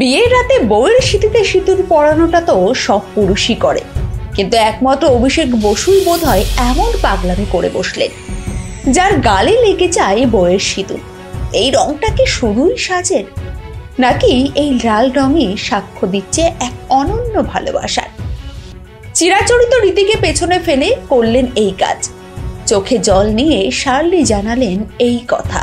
বিয়ের রাতে বউয়ের সিঁথিতে সিঁদুর পরানোটা তো সব পুরুষই করে, কিন্তু একমাত্র অভিষেক বসুই বোধহয় এমন পাগলামি করে বসলেন যার গালে লেগে যায় বউয়ের সিঁদুর। এই রংটা কি শুধুই সাজের, নাকি এই লাল রঙই সাক্ষ্য দিচ্ছে এক অনন্য ভালোবাসার? চিরাচরিত রীতিকে পেছনে ফেলে করলেন এই কাজ। চোখে জল নিয়ে শার্লি জানালেন এই কথা।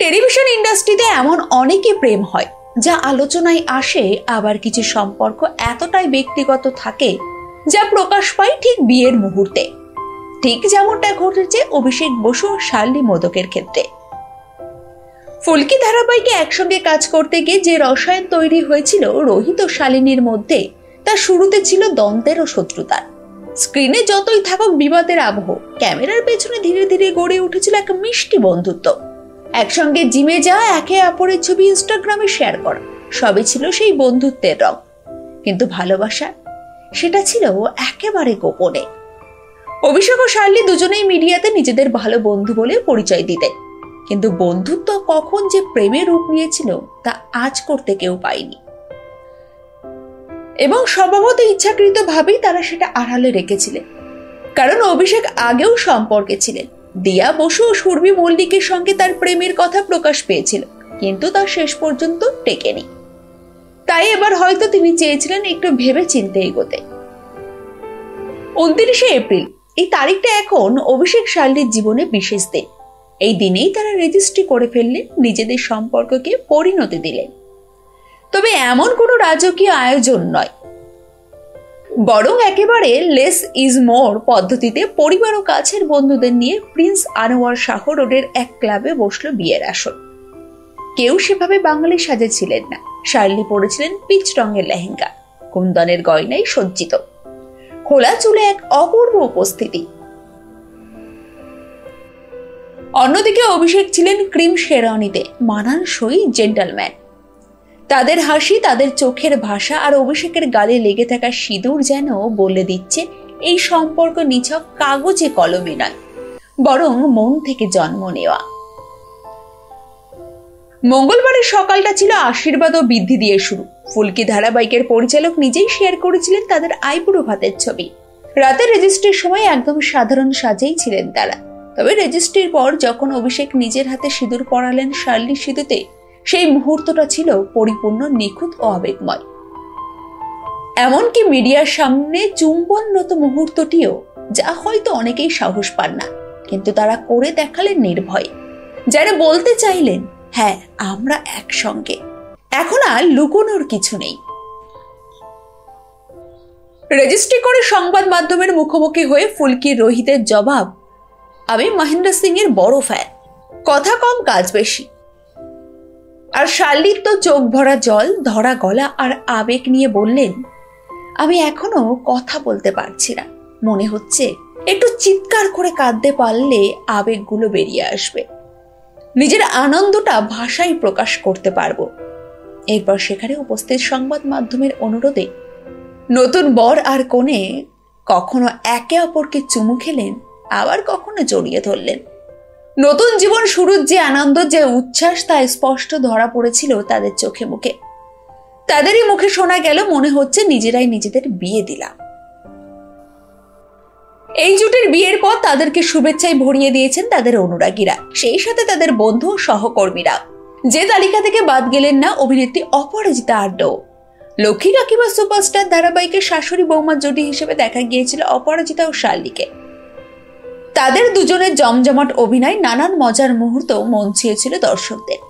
টেলিভিশন ইন্ডাস্ট্রিতে এমন অনেকই প্রেম হয় যা আলোচনায় আসে, আবার কিছু সম্পর্ক এতটাই ব্যক্তিগত থাকে যা প্রকাশ পায় ঠিক বিয়ের মুহূর্তে। ঠিক যেমনটা ঘটেছে অভিষেক বসু ও শার্লি মোদকের ক্ষেত্রে। ফুলকি ধারাবাহিকে একসঙ্গে কাজ করতে গিয়ে যে রসায়ন তৈরি হয়েছিল রোহিত ও শালিনীর মধ্যে, তা শুরুতে ছিল দ্বন্দ্বের ও শত্রুতার। স্ক্রিনে যতই থাকুক বিবাদের আবহ, ক্যামেরার পেছনে ধীরে ধীরে গড়ে উঠেছিল এক মিষ্টি বন্ধুত্ব। একসঙ্গে জিমে যাওয়া, একে অপরের ছবি ইনস্টাগ্রামে শেয়ার করা, সবই ছিল সেই বন্ধুত্বের রং। কিন্তু ভালোবাসা, সেটা ছিল একেবারে গোপনে। অভিষেক ও শার্লি দুজনেই মিডিয়াতে নিজেদের ভালো বন্ধু বলে পরিচয় দিতেন, কিন্তু বন্ধুত্ব কখন যে প্রেমের রূপ নিয়েছিল তা আজ করতে কেউ পায়নি, এবং স্বভাবত ইচ্ছাকৃতভাবেই তারা সেটা আড়ালে রেখেছিলেন। কারণ অভিষেক আগেও সম্পর্কে ছিলেন। দিয়া বসু ও সুরভি মল্লিকের সঙ্গে তার প্রেমের কথা প্রকাশ পেয়েছিল, কিন্তু তা শেষ পর্যন্ত টেকেনি। তাই এবার হয়তো তিনি চেয়েছিলেন একটু ভেবে চিন্তে এগোতে। 29শে এপ্রিল, এই তারিখটা এখন অভিষেক শার্লির জীবনে বিশেষ দিন। এই দিনেই তারা রেজিস্ট্রি করে ফেললেন, নিজেদের সম্পর্ককে পরিণতি দিলেন। তবে এমন কোনো রাজকীয় আয়োজন নয়, বরং একেবারে লেস ইজ মোর পদ্ধতিতে পরিবার ও কাছের বন্ধুদের নিয়ে প্রিন্স আনোয়ার শাহ রোডের এক ক্লাবে বসলো বিয়ের আসর। কেউ সেভাবে বাঙালি সাজে ছিলেন না। শার্লি পরেছিলেন পিচ রঙের লেহেঙ্গা, কুন্দনের গয়নায় সজ্জিত, খোলা চুলে এক অপূর্ব উপস্থিতি। অন্যদিকে অভিষেক ছিলেন ক্রিম শেরওয়ানিতে, মানানসই জেন্টলম্যান। তাদের হাসি, তাদের চোখের ভাষা আর অভিষেকের গালে লেগে থাকা সিঁদুর যেন বলে দিচ্ছে এই সম্পর্ক নিছক কাগজে কলমে নয়, বরং মন থেকে জন্ম নেওয়া। মঙ্গলবারের সকালটা ছিল আশীর্বাদ ও বৃদ্ধি দিয়ে শুরু। ফুলকি ধারাবাহিকের পরিচালক নিজেই শেয়ার করেছিলেন তাদের আইবুড়ো ভাতের ছবি। রাতে রেজিস্ট্রির সময় একদম সাধারণ সাজেই ছিলেন তারা। তবে রেজিস্ট্রির পর যখন অভিষেক নিজের হাতে সিঁদুর পরালেন শার্লির সিঁদুতে, সেই মুহূর্তটা ছিল পরিপূর্ণ, নিখুঁত ও আবেগময়। এমনকি মিডিয়ার সামনে চুম্বনরত মুহূর্তটিও, যা হয়তো অনেকেই সাহস পান না, কিন্তু তারা করে দেখালেন নির্ভয়। যারা বলতে চাইলেন, হ্যাঁ আমরা একসঙ্গে, এখন আর লুকোনোর কিছু নেই। রেজিস্ট্রি করে সংবাদ মাধ্যমের মুখোমুখি হয়ে ফুলকির রোহিতের জবাব, আমি মহেন্দ্র সিং এর বড় ফ্যান, কথা কম কাজ বেশি। আর শার্লির তো চোখ ভরা জল, ধরা গলা আর আবেগ নিয়ে বললেন, আমি এখনো কথা বলতে পারছি না, মনে হচ্ছে একটু চিৎকার করে কাঁদতে পারলে আবেগগুলো বেরিয়ে আসবে, নিজের আনন্দটা ভাষায় প্রকাশ করতে পারবো। এরপর সেখানে উপস্থিত সংবাদ মাধ্যমের অনুরোধে নতুন বর আর কনে কখনো একে অপরকে চুমু খেলেন, আবার কখনো জড়িয়ে ধরলেন। নতুন জীবন শুরুর যে আনন্দ, যে উচ্ছ্বাস, তা স্পষ্ট ধরা পড়েছিল তাদের চোখে মুখে। তাদেরই মুখে শোনা গেল, মনে হচ্ছে নিজেরাই নিজেদের বিয়ে দিলাম। এই জুটের বিয়ের পর তাদেরকে শুভেচ্ছায় ভরিয়ে দিয়েছেন তাদের অনুরাগীরা, সেই সাথে তাদের বন্ধু ও সহকর্মীরা। যে তালিকা থেকে বাদ গেলেন না অভিনেত্রী অপরাজিতা আড্ডাও। লক্ষ্মী কাকিমা সুপারস্টার ধারাবাহিকের শাশুড়ি বৌমা জুটি হিসেবে দেখা গিয়েছিল অপরাজিতা ও শার্লিকে। তাদের দুজনের জমজমাট অভিনয়, নানান মজার মুহূর্ত মন ছুঁয়েছিল দর্শকদের।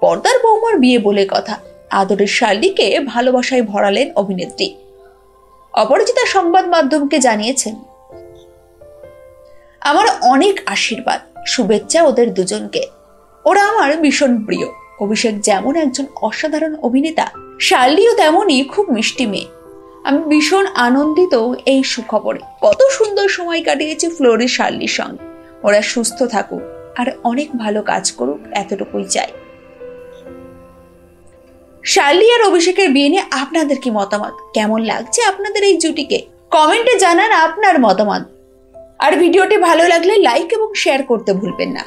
পর্দার বৌমার বিয়ে বলে কথা, আদরের শার্লিকে ভালোবাসায় ভরালেন অভিনেত্রী। অপরাজিতা সংবাদ মাধ্যমকে জানিয়েছেন, আমার অনেক আশীর্বাদ, শুভেচ্ছা ওদের দুজনকে, ওরা আমার ভীষণ প্রিয়। অভিষেক যেমন একজন অসাধারণ অভিনেতা, শার্লিও তেমনই খুব মিষ্টি মেয়ে। আমি ভীষণ আনন্দিত এই সুখবরে। কত সুন্দর সময় কাটিয়েছি ফ্লোরে শার্লির সঙ্গে। ওরা সুস্থ থাকুক আর অনেক ভালো কাজ করুক, এতটুকুই চাই। শার্লি আর অভিষেকের বিয়ে নিয়ে আপনাদের কি মতামত? কেমন লাগছে আপনাদের এই জুটিকে? কমেন্টে জানান আপনার মতামত। আর ভিডিওটি ভালো লাগলে লাইক এবং শেয়ার করতে ভুলবেন না।